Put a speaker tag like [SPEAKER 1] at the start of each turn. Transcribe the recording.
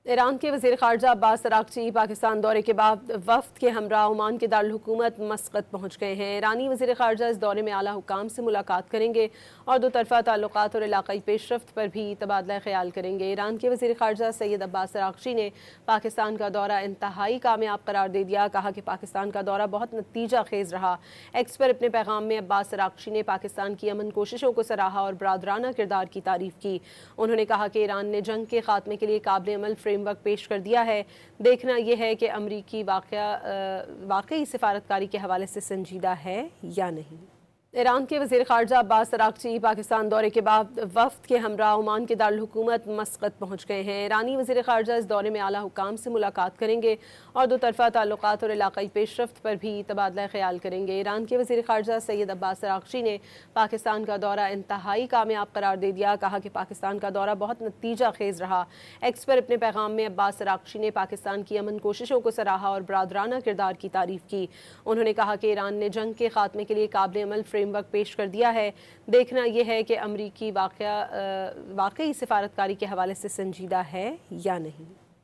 [SPEAKER 1] ایران کے وزیر خارجہ عباس اراغچی پاکستان دورے کے بعد وفد کے ہمراہ عمان کے دارالحکومت مسقط پہنچ گئے ہیں۔ ایرانی وزیر خارجہ اس دورے میں اعلیٰ حکام سے ملاقات کریں گے اور دو طرفہ تعلقات اور علاقائی پیش رفت پر بھی تبادلہ خیال کریں گے۔ ایران کے وزیر خارجہ سید عباس اراغچی نے پاکستان کا دورہ انتہائی کامیاب قرار دے دیا، کہا کہ پاکستان کا دورہ بہت نتیجہ خیز رہا۔ ایکس پر اپنے پیغام میں عباس اراغچی نے پاکستان کی امن کوششوں کو سراہا اور برادرانہ کردار کی تعریف کی۔ انہوں نے کہا کہ ایران نے جنگ کے خاتمے کے لیے قابل عمل فریم ورک پیش کر دیا ہے، دیکھنا یہ ہے کہ امریکی واقعی سفارتکاری کے حوالے سے سنجیدہ ہے یا نہیں۔ ایران کے وزیر خارجہ عباس اراغچی پاکستان دورے کے بعد وفد کے ہمراہ عمان کے دارالحکومت مسقط پہنچ گئے ہیں۔ ایرانی وزیر خارجہ اس دورے میں اعلیٰ حکام سے ملاقات کریں گے اور دو طرفہ تعلقات اور علاقائی پیش رفت پر بھی تبادلہ خیال کریں گے۔ ایران کے وزیر خارجہ سید عباس اراغچی نے پاکستان کا دورہ انتہائی کامیاب قرار دے دیا، کہا کہ پاکستان کا دورہ بہت نتیجہ خیز رہا۔ ایکس پر اپنے پیغام میں عباس اراغچی نے پاکستان کی امن کوششوں کو سراہا اور برادرانہ کردار کی تعریف کی۔ انہوں نے کہا کہ ایران نے جنگ کے خاتمے کے لیے قابل عمل فریم ورک پیش کر دیا ہے، دیکھنا یہ ہے کہ امریکی واقعی سفارتکاری کے حوالے سے سنجیدہ ہے یا نہیں۔